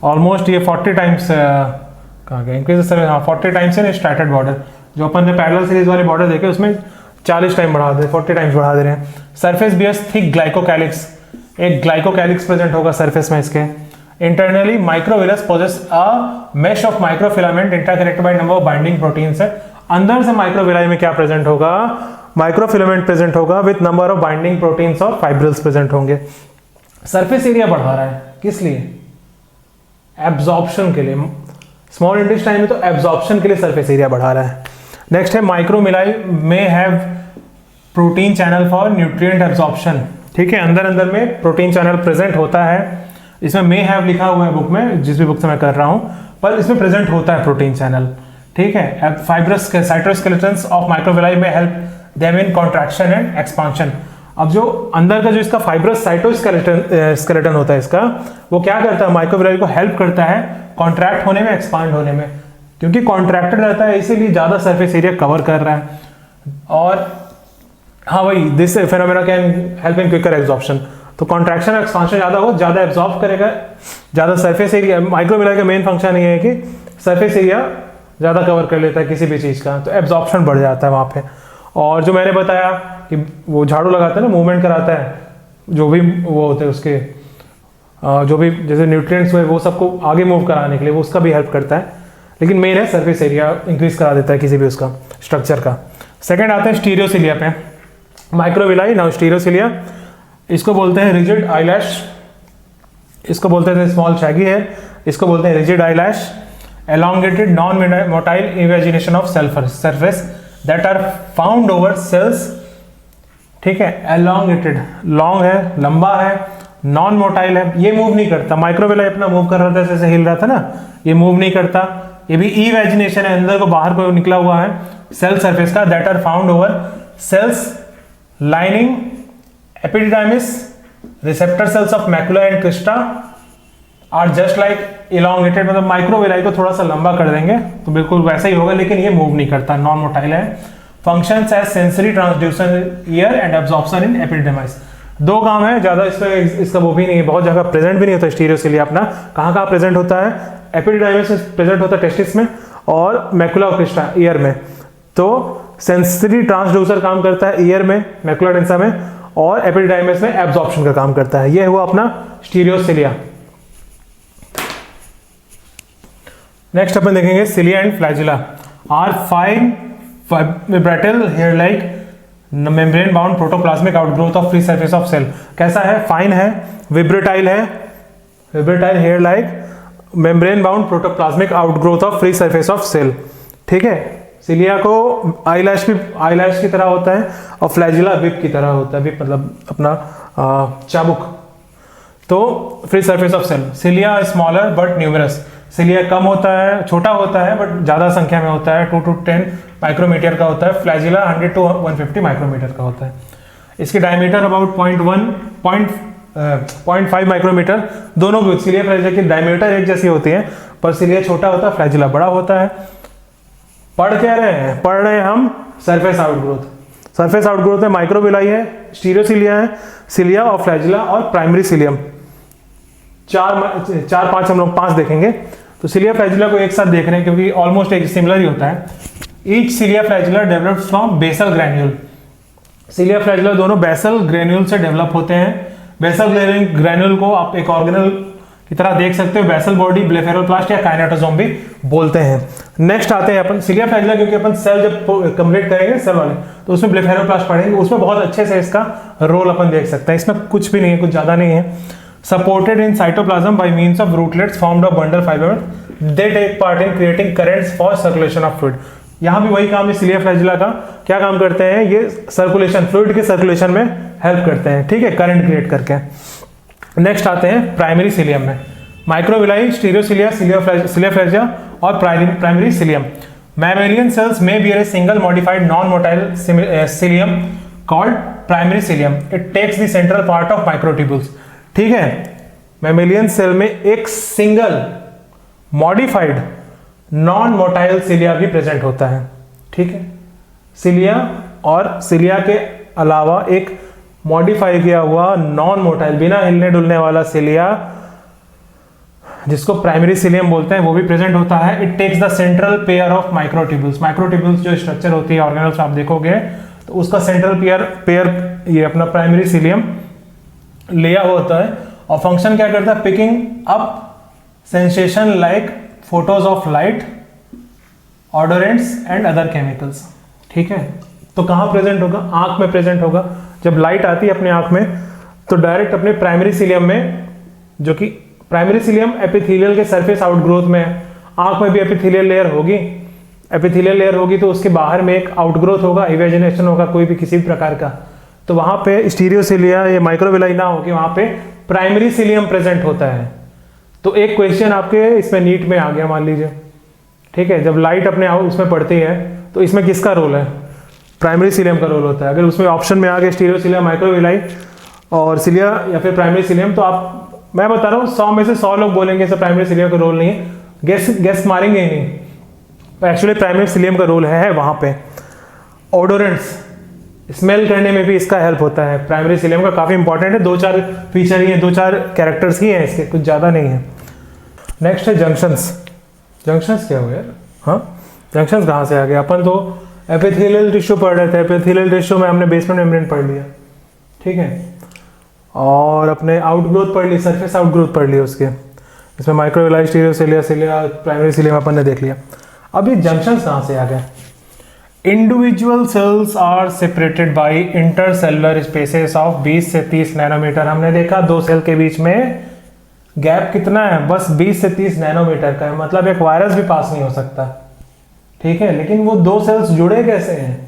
ऑलमोस्ट ये 40 टाइम्स कहाँ गया, इंक्रीज द सरफेस, हाँ 40 टाइम्स है स्ट्रैटेड बॉर्डर। जो अपन ने पैरेलल सीरीज वाले बॉर्डर देखे उसमें 40 टाइम बढ़ा दे, 40 टाइम्स बढ़ा दे रहे हैं। सरफेस बियर्स थिक ग्लाइकोकैलिक्स, एक ग्लाइकोकैलिक्स प्रेजेंट होगा सरफेस में इसके। Internally microvillus possesses a mesh of microfilament interconnected by number of binding proteins है। अंदर से माइक्रोविलाई में क्या प्रेजेंट होगा, माइक्रोफिलामेंट प्रेजेंट होगा with number of binding proteins और फाइब्रिल्स प्रेजेंट होंगे। सरफेस एरिया बढ़ा रहा है, किस लिए, एब्जॉर्प्शन के लिए। स्मॉल इंटेस्टाइन में तो एब्जॉर्प्शन के लिए सरफेस एरिया बढ़ा रहा है। नेक्स्ट है माइक्रोविलाई में have protein channel for nutrient absorption, ठीक है। अंदर में प्रोटीन चैनल प्रेजेंट होता है, इसमें मे हैव लिखा हुआ है बुक में, जिस भी बुक से मैं कर रहा हूं, पर इसमें प्रेजेंट होता है प्रोटीन चैनल, ठीक है। फाइब्रस साइटोस्केलेटन्स ऑफ माइक्रोविलाई में help them in contraction and expansion. अब जो अंदर का जो इसका फाइब्रस साइटोस्केलेटन होता है इसका, वो क्या करता है, माइक्रोविलाई को हेल्प करता है कॉन्ट्रैक्ट होने में, एक्सपांड होने में, क्योंकि कॉन्ट्रैक्टेड रहता है इसीलिए ज्यादा सरफेस एरिया कवर कर रहा है। और हाँ भाई, this phenomena can help in quicker absorption. तो कॉन्ट्रैक्शन और एक्सपांशन ज्यादा हो, ज्यादा एब्जॉर्ब करेगा, ज्यादा सरफेस एरिया। माइक्रोविलाई का मेन फंक्शन ये है कि सरफेस एरिया ज्यादा कवर कर लेता है किसी भी चीज का, तो एब्जॉर्प्शन बढ़ जाता है वहां पे। और जो मैंने बताया कि वो झाड़ू लगाता है ना, मूवमेंट कराता है, जो भी वो होते हैं उसके जो भी जैसे न्यूट्रिएंट्स हुए वो सबको आगे मूव कराने के लिए वो उसका भी हेल्प करता है, लेकिन मेन है सरफेस एरिया इंक्रीज करा देता है किसी भी उसका स्ट्रक्चर का। सेकंड आते हैं स्टीरियोसिलिया पे, माइक्रोविलाई। नाउ स्टीरियोसिलिया इसको बोलते हैं रिजिड आईलैश, इसको बोलते हैं स्मॉल शैगी हेयर, इसको बोलते हैं rigid eyelash, elongated non-motile invagination of surface that are found over cells। ठीक है, elongated लॉन्ग है, लंबा है, नॉन मोटाइल है, ये मूव नहीं करता। माइक्रोविलाई अपना मूव कर रहा था, जैसे हिल रहा था ना, ये मूव नहीं करता। ये भी इवेजिनेशन है, अंदर को बाहर को निकला हुआ है सेल सरफेस का, that are found over cells lining epididymis, receptor cells of macula and crista are just like elongated. मतलब माइक्रोविलाई को थोड़ा सा लंबा कर देंगे तो बिल्कुल वैसा ही होगा, लेकिन ये मूव नहीं करता, नॉन मोटाइल है। Functions as sensory transducer ear and absorption in epididymis. दो काम है, ज्यादा इसका वो भी नहीं है, बहुत जगह प्रेजेंट भी नहीं होता स्टीरियोसिलिया अपना। कहाँ प्रेजेंट होता है? एपिडिडर्मिस में प्रेजेंट होता है, टेस्टिस में, और मैकुला और क्रिस्टा ईयर में। तो सेंसरी ट्रांसड्यूसर काम करता है ईयर में, मैकुला डेंसा में, और एपिडिडर्मिस में एब्जॉर्प्शन का काम करता है। ये हुआ अपना स्टीरियोसिलिया। नेक्स्ट अपन देखेंगे cilia and flagella are fine vibratile hair like membrane bound protoplasmic outgrowth of free surface of cell. कैसा है? फाइन है, विब्रेटाइल है, vibratile hair like membrane bound protoplasmic outgrowth of free surface of cell. ठीक है, cilia को eyelash भी eyelash की तरह होता है और फ्लैजिला विप की तरह होता है, विप मतलब अपना चाबुक। तो free surface of cell. Cilia smaller but numerous, cilia कम होता है, छोटा होता है बट ज्यादा संख्या में होता है, 2 to 10 माइक्रोमीटर का होता है। फ्लैजिला 100 to 150 माइक्रोमीटर का होता है। इसकी डायमीटर अबाउट 0.5 माइक्रोमीटर। दोनों की सिलिया फ्लैजिला की डायमीटर एक जैसी होती है, पर सिलिया छोटा होता है, फ्लैजिला बड़ा होता है। पढ़ क्या रहे हैं? पढ़ रहे हैं हम सरफेस आउटग्रोथ। सरफेस आउटग्रोथ में माइक्रोविलाई है, स्टीरियोसिलिया है, सिलिया और फ्लैजिला और प्राइमरी सिलियम। चार पांच हम लोग 5 देखेंगे। तो सिलिया फ्लैजिला को एक साथ देख रहे हैं क्योंकि ऑलमोस्ट एक सिमिलर ही होता है। Each cilia flagella developed from basal granule. Cilia flagella दोनों बेसल ग्रैन्यूल से डेवलप होते हैं। बेसल ग्रैन्यूल को आप एक ऑर्गेनल की तरह देख सकते हो, बेसल बॉडी, ब्लेफेरोप्लास्ट या काइनेटोसोम भी बोलते हैं। नेक्स्ट आते हैं अपन सिलिया फ्लैजिला, क्योंकि अपन सेल जब कंप्लीट करेंगे सेल वाले तो उसमें ब्लेफेरोप्लास्ट पढ़ेंगे, उसमें बहुत अच्छे से इसका रोल अपन देख सकते हैं। इसमें कुछ भी नहीं है, कुछ ज्यादा नहीं है। Supported in cytoplasm by means of rootlets formed of bundle fibers, they take part in creating currents for circulation of fluid। यहाँ भी वही काम है सिलिया फ्लैजिला का। क्या काम करते हैं? ये सर्कुलेशन, फ्लूइड के सर्कुलेशन में हेल्प करते हैं। ठीक है, करंट क्रिएट करके। नेक्स्ट आते हैं प्राइमरी सिलियम में। माइक्रोविलाई, स्टीरियोसिलिया, सिलिया फ्लैजिला और प्राइमरी सिलियम। मैमेलियन सेल्स में bear a single modified non motile cilium called primary cilium. It takes the central part of microtubules. ठीक है, मैमेलियन सेल में एक single modified non motile cilia भी present होता है। ठीक है, सिलिया और सिलिया के अलावा एक मॉडिफाई किया हुआ नॉन मोटाइल बिना हिलने डुलने वाला सिलिया जिसको प्राइमरी सिलियम बोलते हैं वो भी प्रेजेंट होता है। It takes the central pair of microtubules. Microtubules जो स्ट्रक्चर होती है ऑर्गेनल्स आप देखोगे तो उसका सेंट्रल पेयर ये अपना प्राइमरी सिलियम लिया होता है। और फंक्शन क्या करता है? Picking up sensation like photons of light, odorants and other chemicals. ठीक है, तो कहाँ प्रेजेंट होगा? आंख में प्रेजेंट होगा। जब लाइट आती है अपने आंख में तो डायरेक्ट अपने प्राइमरी सिलियम में, जो कि प्राइमरी सिलियम एपिथेलियल के सरफेस आउटग्रोथ में है, आंख में भी एपिथेलियल लेयर होगी। एपिथेलियल लेयर होगी तो उसके बाहर में एक आउटग्रोथ होगा, इवेजिनेशन होगा कोई भी किसी भी प्रकार का। तो वहां पे स्टीरियोसिलिया या माइक्रोविलाई ना होगी, वहां पे प्राइमरी सिलियम प्रेजेंट होता है। तो एक क्वेश्चन आपके इसमें नीट में आ गया, मान लीजिए। ठीक है, जब लाइट अपने उसमें पड़ती है तो इसमें किसका रोल है? प्राइमरी सिलियम का रोल होता है। अगर उसमें ऑप्शन में आ गया स्टीरियोसिलिया, माइक्रोविलाई और सिलिया या फिर प्राइमरी सिलियम, तो आप, मैं बता रहा हूँ 100 में से 100 लोग बोलेंगे सर प्राइमरी सिलियम का रोल नहीं है, गेस मारेंगे ही नहीं। एक्चुअली प्राइमरी सिलियम का रोल है वहां पे। ओडोरेंट्स, स्मेल करने में भी इसका हेल्प होता है। प्राइमरी सिलियम का काफी इंपॉर्टेंट है, 2-4 फीचर ही है, 2-4 कैरेक्टर्स ही हैं इसके, कुछ ज्यादा नहीं है। नेक्स्ट है जंक्शंस। जंक्शंस क्या हो यार? हाँ, जंक्शंस कहाँ से आ गए? अपन तो एपिथेलियल टिश्यू पढ़ रहे थे, एपिथेलियल टिश्यू में हमने बेसमेंट मेम्ब्रेन पढ़ लिया। ठीक है, और अपने आउटग्रोथ पढ़ ली, सरफेस आउटग्रोथ पढ़ ली उसके, इसमें माइक्रोविलाई, स्टीरियोसेलिया, सिलिया, प्राइमरी सिलिया अपन ने देख लिया। अब ये जंक्शन कहाँ से आ गए? Individual cells are separated by intercellular spaces of 20 से 30 नैनोमीटर। हमने देखा दो सेल के बीच में गैप कितना है? बस 20 से 30 नैनोमीटर का है, मतलब एक वायरस भी पास नहीं हो सकता, ठीक है। लेकिन वो दो सेल्स जुड़े कैसे हैं?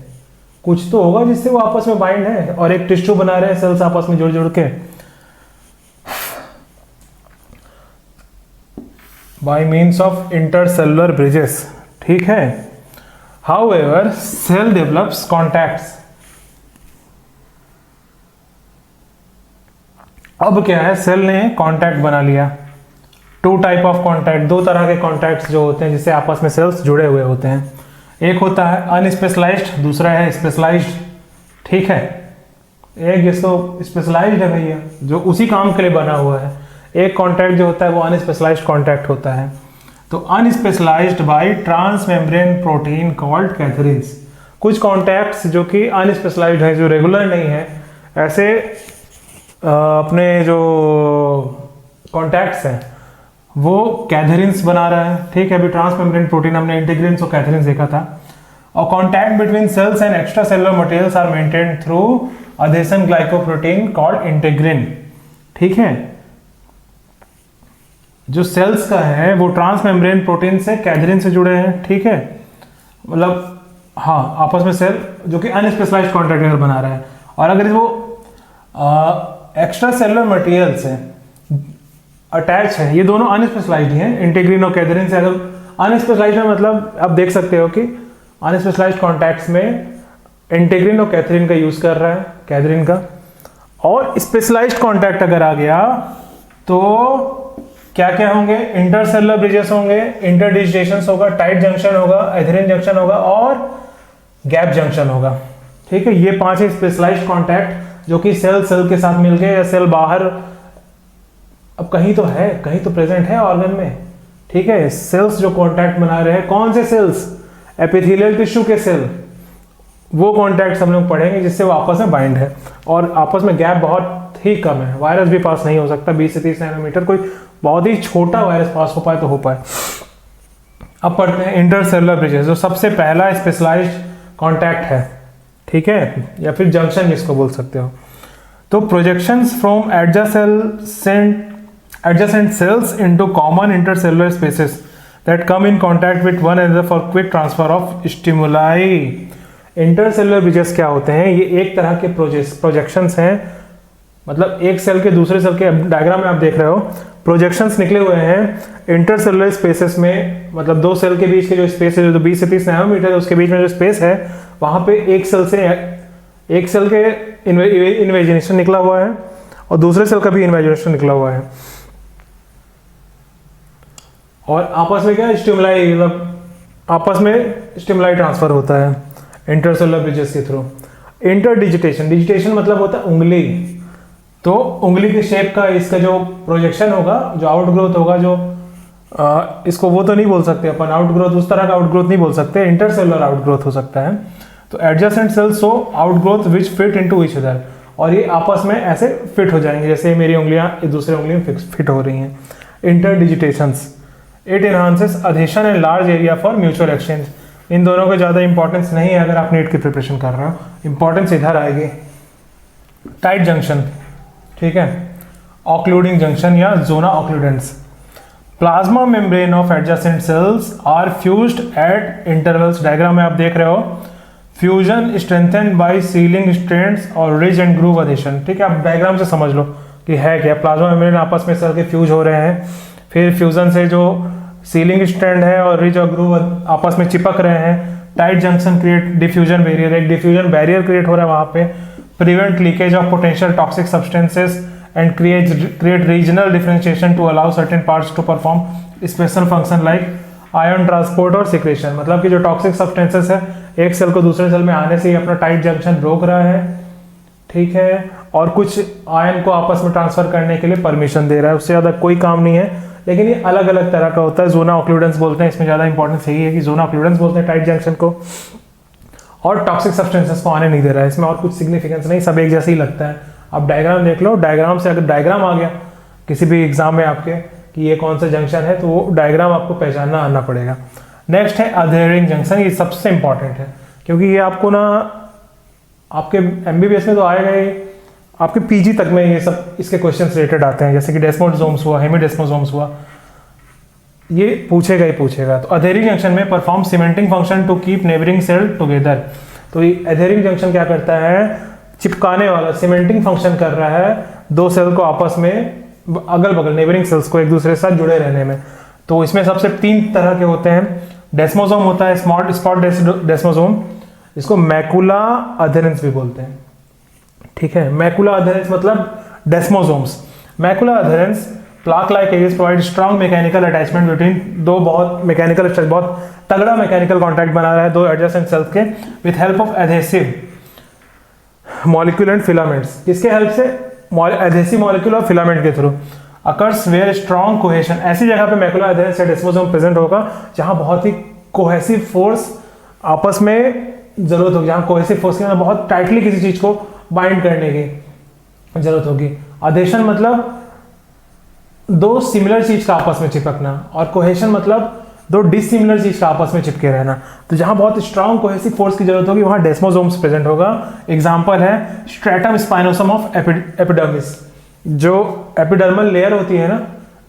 कुछ तो होगा जिससे वो आपस में बाइंड है, और एक टिश्यू बना रहे हैं सेल्स आपस में जुड़ जुड़ के, by means of intercellular bridges, ठीक है। However cell develops contacts. अब क्या है, सेल ने कॉन्टैक्ट बना लिया। टू टाइप ऑफ कॉन्टैक्ट, दो तरह के कॉन्टैक्ट्स जो होते हैं जिससे आपस में सेल्स जुड़े हुए होते हैं। एक होता है अनस्पेशलाइज्ड, दूसरा है स्पेशलाइज्ड, ठीक है। एक जिसको स्पेशलाइज्ड है भैया, जो उसी काम के लिए बना हुआ है। एक कॉन्टैक्ट जो होता है वो अनस्पेशलाइज्ड कॉन्टैक्ट होता है। तो unspecialised by transmembrane protein called cadherins. कुछ कॉन्टैक्ट्स जो कि अनस्पेशलाइज्ड है, जो रेगुलर नहीं है, ऐसे अपने जो कॉन्टैक्ट्स हैं वो कैथरीन्स बना रहा है, ठीक है। अभी ट्रांसमेम्ब्रेन प्रोटीन हमने इंटीग्रिन्स और कैथरीन्स देखा था। और contact between cells and extracellular materials are maintained through adhesion glycoprotein called integrin, ठीक है। जो सेल्स का है वो ट्रांसमेम्ब्रेन प्रोटीन से कैथरीन से जुड़े हैं, ठीक है। मतलब हाँ, आपस में सेल जो कि अनस्पेशलाइज्ड कॉन्टैक्ट अगर बना रहा है, और अगर वो एक्स्ट्रा सेलुलर मटेरियल से अटैच है, ये दोनों अनस्पेशलाइज्ड हैं, इंटीग्रिन और कैथरीन से। अगर अनस्पेशलाइज्ड है मतलब आप देख सकते हो कि अनस्पेशलाइज्ड कॉन्टैक्ट्स में इंटीग्रिन और कैथरीन का यूज कर रहा है, कैथरीन का। और स्पेशलाइज्ड कॉन्टैक्ट अगर आ गया तो क्या क्या होंगे? इंटरसेलुलर ब्रिजेस होंगे, इंटरडिजिटेशंस होगा, टाइट जंक्शन होगा, एथेरिन जंक्शन होगा और गैप जंक्शन होगा, ठीक है। ये पांच स्पेशलाइज्ड कॉन्टैक्ट जो कि सेल के साथ मिलके, या सेल बाहर, अब कहीं तो है, कहीं तो प्रेजेंट है ऑर्गन में, ठीक है। सेल्स जो कॉन्टैक्ट बना रहे हैं, कौन से सेल्स? एपिथेलियल टिश्यू के सेल, वो कॉन्टैक्ट्स हम लोग पढ़ेंगे जिससे वो आपस में बाइंड है, और आपस में गैप बहुत ही कम है, वायरस भी पास नहीं हो सकता। 20 से 30 नैनोमीटर, कोई बहुत ही छोटा वायरस पास हो पाए तो हो पाए। अब पढ़ते हैं इंटरसेलुलर ब्रिजेस, जो सबसे पहला स्पेशलाइज्ड कॉन्टैक्ट है, ठीक है, या फिर जंक्शन जिसको बोल सकते हो। तो projections from adjacent cells into common intercellular spaces that come in contact with one another for quick transfer of stimuli। Intercellular bridges क्या होते हैं? ये एक तरह के प्रोजेक्शंस हैं, मतलब एक सेल के दूसरे सेल के, डायग्राम में आप देख रहे हो प्रोजेक्शंस निकले हुए हैं इंटरसेलुलर स्पेसेस में। मतलब दो सेल के बीच के जो स्पेस है, जो 20 से 30 नैनोमीटर, उसके बीच में जो स्पेस है, वहां पे एक सेल के इन्वेजिनेशन निकला हुआ है और दूसरे सेल का भी इन्वेजिनेशन निकला हुआ है, और आपस में क्या स्टिमुलाई, मतलब आपस में स्टिमुलाई ट्रांसफर होता है इंटरसेलुलर ब्रिजेस के थ्रू। इंटरडिजिटेशन, डिजिटेशन मतलब होता है उंगली, तो उंगली के शेप का इसका जो प्रोजेक्शन होगा, जो आउटग्रोथ होगा, जो इसको वो तो नहीं बोल सकते अपन आउटग्रोथ, उस तरह का आउटग्रोथ नहीं बोल सकते, इंटरसेलुलर आउटग्रोथ हो सकता है। तो एडजेसेंट सेल्स शो आउटग्रोथ विच फिट इनटू ईच अदर, और ये आपस में ऐसे फिट हो जाएंगे, जैसे मेरी उंगलियां दूसरे उंगली में फिट हो रही हैं। Interdigitations, it enhances adhesion and large area for mutual exchange. इन दोनों को ज़्यादा इंपॉर्टेंस नहीं है अगर आप नीट की प्रिपरेशन कर रहे हो, इंपॉर्टेंस इधर आएगी। टाइट जंक्शन, ठीक है, ऑक्लूडिंग जंक्शन या zona occludens. Plasma membrane of adjacent cells are fused at intervals. Diagram में आप देख रहे हो, fusion strengthened by sealing strands और रिज एंड ग्रूव अधेशन, ठीक है। आप डायग्राम से समझ लो कि है क्या, प्लाज्मा मेम्ब्रेन आपस में सेल के फ्यूज हो रहे हैं, फिर फ्यूजन से जो सीलिंग स्ट्रैंड है और रिज और ग्रूव आपस में चिपक रहे हैं। Tight junction create diffusion barrier, एक डिफ्यूजन बैरियर क्रिएट हो रहा है वहां पे, prevent leakage of potential toxic substances and create regional differentiation to allow certain parts to perform special function like ion transport और सिक्रेशन। मतलब कि जो टॉक्सिक सब्सटेंसेस है एक सेल को दूसरे सेल में आने से ही अपना टाइट जंक्शन रोक रहा है, ठीक है, और कुछ आयन को आपस में ट्रांसफर करने के लिए परमिशन दे रहा है, उससे ज़्यादा कोई काम नहीं है। लेकिन ये अलग अलग तरह का होता है, जोना ऑक्लूडेंस बोलते हैं, इसमें ज़्यादा इंपॉर्टेंस यही है कि जोना ऑक्लूडेंस बोलते हैं टाइट जंक्शन को, और टॉक्सिक सब्सटेंसेस को आने नहीं दे रहा है, इसमें और कुछ सिग्निफिकेंस नहीं, सब एक जैसे ही लगता है। आप डायग्राम देख लो, डायग्राम से अगर डायग्राम आ गया किसी भी एग्जाम में आपके कि ये कौन सा जंक्शन है, तो वो डायग्राम आपको पहचानना आना पड़ेगा। नेक्स्ट है अधेरिंग जंक्शन, ये सबसे इंपॉर्टेंट है क्योंकि ये आपको ना आपके एमबीबीएस में तो आएगा ही, आपके पीजी तक में ये सब इसके क्वेश्चंस रिलेटेड आते हैं, जैसे कि डेस्मोसोम्स हुआ, हेमिडेस्मोसोम्स हुआ, ये पूछेगा ही पूछेगा। तो अधेरिंग जंक्शन में perform cementing function to keep neighbouring cell together. तो ये अधेरिंग जंक्शन क्या करता है, चिपकाने वाला सीमेंटिंग फंक्शन कर रहा है दो सेल को आपस में, अगल बगल नेबरिंग सेल्स को एक दूसरे के साथ जुड़े रहने में। तो इसमें सबसे 3 तरह के होते हैं। डेस्मोसोम होता है, स्मॉल स्पॉट डेस्मोसोम, इसको मैकुला अधेरेंस भी बोलते हैं, ठीक है। मैकुला अधेरेंस मतलब desmosomes. Macula adherens plaque like edges provide strong mechanical attachment between दो, बहुत मैकेनिकल बहुत तगड़ा मैकेनिकल कॉन्टैक्ट बना रहा है दो एडजेसेंट सेल्स के with help of adhesive molecule and filaments. किसके हेल्प से, एडहेसिव मॉलिक्यूल और फिलामेंट के through. Occurs where strong cohesion, ऐसी जगह पे मैकुला अधेरेंस या डेस्मोसोम प्रेजेंट होगा जहां बहुत ही कोहेसिव फोर्स आपस में जरूरत होगी, जहां कोहेसिव फोर्स की बहुत टाइटली किसी चीज को बाइंड करने की जरूरत होगी। अधेशन मतलब दो सिमिलर चीज का आपस में चिपकना, और कोहेशन मतलब दो डिसिमिलर चीज का आपस में चिपके रहना। तो जहां बहुत स्ट्रॉन्ग कोहेसिव फोर्स की जरूरत होगी वहां डेस्मोसोम्स प्रेजेंट होगा। एग्जांपल है स्ट्रेटम स्पाइनोसम ऑफ एपिडर्मिस, जो एपिडर्मल लेयर होती है ना,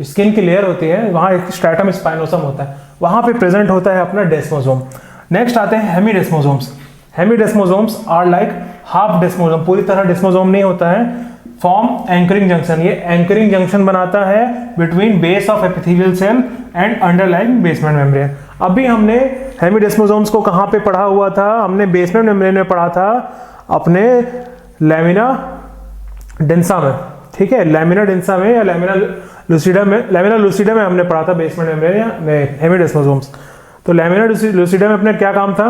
स्किन की लेयर होती है, वहां एक स्ट्रेटम स्पाइनोसम होता है, वहां पे प्रेजेंट होता है अपना डेस्मोसोम। नेक्स्ट आते हैं hemidesmosomes. Hemidesmosomes are like half desmosome, पूरी तरह डेस्मोसोम नहीं होता है। फॉर्म एंकरिंग जंक्शन, ये एंकरिंग जंक्शन बनाता है between base of epithelial cell and underlying basement membrane. अभी हमने हेमिडेस्मोसोम्स को कहाँ पे पढ़ा हुआ था, हमने बेसमेंट मेम्ब्रेन में पढ़ा था अपने लैमिना डेंसा में, ठीक है। लैमिना डेंसा में या लैमिना लूसिडा में हमने पढ़ा था बेसमेंट मेम्ब्रेन या हेमिडेस्मोसोम्स। तो लैमिना लूसिडा में अपने क्या काम था,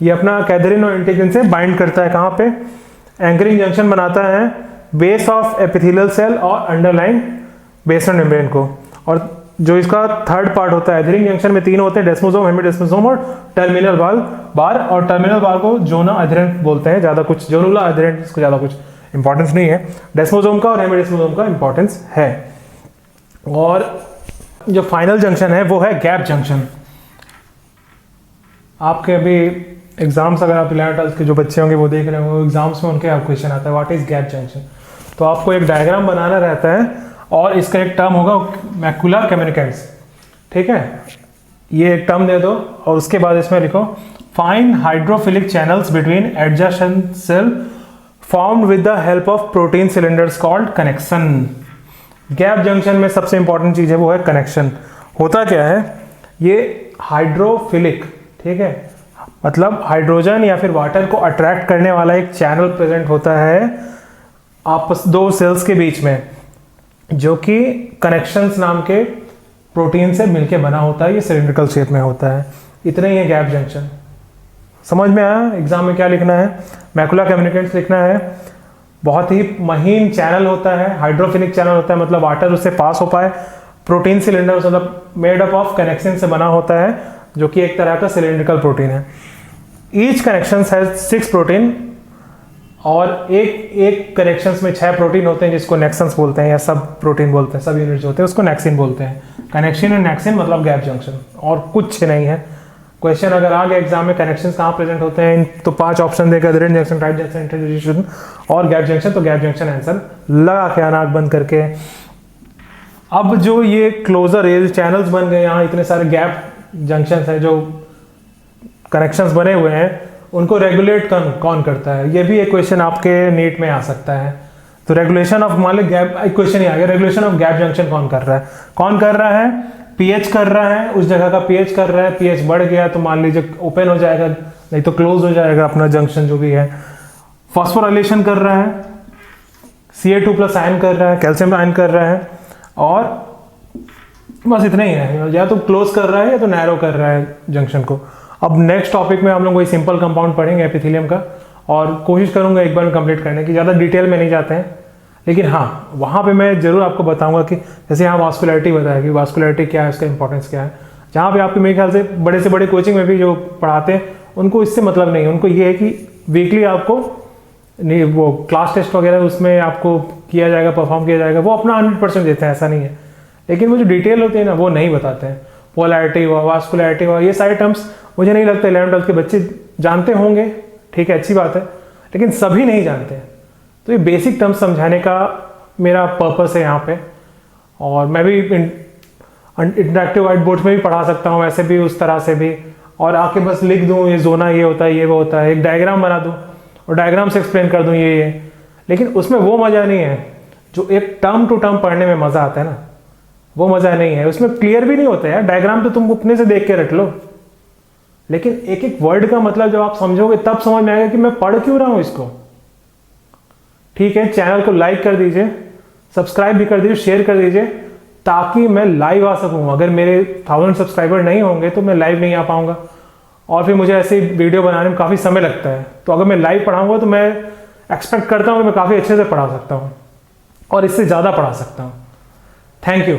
ये अपना कैथरीन और इंटीग्रिन से बाइंड करता है, कहाँ पे, एंकरिंग जंक्शन बनाता है बेस ऑफ एपिथेलियल सेल और अंडरलाइन बेसमेंट मेम्ब्रेन को। और जो इसका थर्ड पार्ट होता है एडहेरिंग जंक्शन में 3 होते हैं, डेस्मोसोम, हेमिडेस्मोसोम और टर्मिनल बार। और टर्मिनल बार को जोना अधेरेंट बोलते हैं, ज्यादा कुछ जोनुला अधेरेंट इसको ज्यादा कुछ इंपॉर्टेंस नहीं है। डेस्मोसोम का और हेमिडेस्मोसोम का इंपॉर्टेंस है। और जो फाइनल जंक्शन है वो है गैप जंक्शन। आपके अभी एग्जाम्स अगर आप 11th के जो बच्चे होंगे वो देख रहे होंगे, एग्जाम्स में उनके आप क्वेश्चन आता है व्हाट इज गैप जंक्शन। तो आपको एक डायग्राम बनाना रहता है और इसका एक टर्म होगा मैकुला कम्युनिकेंट्स, ठीक है। ये एक टर्म दे दो और उसके बाद इसमें लिखो find hydrophilic channels between adjacent cell formed with the help of protein cylinders called connection. Gap junction में सबसे इंपॉर्टेंट चीज है वो है कनेक्शन। होता क्या है, ये हाइड्रोफिलिक, ठीक है, मतलब हाइड्रोजन या फिर वाटर को अट्रैक्ट करने वाला एक चैनल प्रेजेंट होता है आपस दो सेल्स के बीच में, जो कि कनेक्शंस नाम के प्रोटीन से मिलके बना होता है। ये सिलिंड्रिकल शेप में होता है। इतना ही है गैप जंक्शन। समझ में आया एग्जाम में क्या लिखना है, मैकुला कम्युनिकेंट्स लिखना है। बहुत ही महीन चैनल होता है, हाइड्रोफिलिक चैनल होता है, मतलब वाटर उससे पास हो पाए। प्रोटीन सिलेंडर मतलब मेड अप ऑफ कनेक्शन से बना होता है, जो कि एक तरह का सिलिंड्रिकल प्रोटीन है। ईच कनेक्शन हैज 6 प्रोटीन, और एक कनेक्शंस में 6 प्रोटीन होते हैं जिसको नेक्सन्स बोलते हैं या सब प्रोटीन बोलते हैं, सब यूनिट्स होते हैं उसको नेक्सिन बोलते हैं। कनेक्शन और नेक्सिन मतलब गैप जंक्शन, और कुछ नहीं है। क्वेश्चन अगर आ गया एग्जाम में कनेक्शन कहाँ प्रेजेंट होते हैं, तो 5 ऑप्शन देगा, अधेरेंट जंक्शन, टाइट जंक्शन, इंटरजंक्शन और गैप जंक्शन। तो गैप जंक्शन आंसर लगा के आना, आंख बंद करके। अब जो ये क्लोजर रेल चैनल्स बन गए, यहाँ इतने सारे गैप जंक्शन है, जो कनेक्शंस बने हुए हैं, उनको रेगुलेट कौन करता है, ये भी एक क्वेश्चन आपके नीट में आ सकता है। तो रेगुलेशन ऑफ, मान लो गैप, एक क्वेश्चन ही आ गया, रेगुलेशन ऑफ गैप जंक्शन कौन कर रहा है, कौन कर रहा है, पीएच कर रहा है, उस जगह का पीएच कर रहा है। पीएच बढ़ गया तो मान लीजिए ओपन हो जाएगा, नहीं तो क्लोज हो जाएगा अपना जंक्शन जो भी है। फॉस्फोराइलेशन कर रहा है, Ca2+ आयन कर रहा है, कैल्शियम आयन कर रहा है, और बस इतना ही है, या तो क्लोज कर रहा है या तो नैरो कर रहा है जंक्शन को। अब नेक्स्ट टॉपिक में हम लोग वही सिंपल कंपाउंड पढ़ेंगे एपिथेलियम का, और कोशिश करूंगा एक बार में कंप्लीट करने की, ज़्यादा डिटेल में नहीं जाते हैं। लेकिन हाँ, वहाँ पे मैं जरूर आपको बताऊंगा कि जैसे यहाँ वास्कुलरिटी बताया कि वास्कुलरिटी क्या है, उसका इंपॉर्टेंस क्या है। जहाँ पे आपके मेरे ख्याल से बड़े कोचिंग में भी जो पढ़ाते हैं उनको इससे मतलब नहीं है, उनको ये है कि वीकली आपको नहीं वो क्लास टेस्ट वगैरह उसमें आपको किया जाएगा, परफॉर्म किया जाएगा, वो अपना 100% देते हैं, ऐसा नहीं है। लेकिन वो जो डिटेल होती है ना वो नहीं बताते हैं। पोलैरिटी हुआ, वास्कुलैरिटी हुआ, ये सारे टर्म्स मुझे नहीं लगता 11th-12th के बच्चे जानते होंगे, ठीक है, अच्छी बात है, लेकिन सभी नहीं जानते। तो ये बेसिक टर्म्स समझाने का मेरा पर्पस है यहाँ पे। और मैं भी इंटरेक्टिव वाइट बोर्ड में भी पढ़ा सकता हूँ, ऐसे भी, उस तरह से भी, और आके बस लिख दूँ ये जोना ये होता है, ये वो होता है, एक डायग्राम बना दूँ और डायग्राम से एक्सप्लेन कर दूँ ये। लेकिन उसमें वो मज़ा नहीं है जो एक टर्म टू टर्म पढ़ने में मज़ा आता है ना, वो मज़ा नहीं है। उसमें क्लियर भी नहीं होता यार, डायग्राम तो तुम अपने से देख के रट लो, लेकिन एक एक वर्ड का मतलब जब आप समझोगे तब समझ में आएगा कि मैं पढ़ क्यों रहा हूँ इसको। ठीक है, चैनल को लाइक कर दीजिए, सब्सक्राइब भी कर दीजिए, शेयर कर दीजिए, ताकि मैं लाइव आ सकूँ। अगर मेरे 1000 सब्सक्राइबर नहीं होंगे तो मैं लाइव नहीं आ पाऊंगा, और फिर मुझे ऐसे वीडियो बनाने में काफ़ी समय लगता है। तो अगर मैं लाइव पढ़ाऊंगा तो मैं एक्सपेक्ट करता हूँ कि मैं काफ़ी अच्छे से पढ़ा सकता हूँ और इससे ज़्यादा पढ़ा सकता हूँ। Thank you.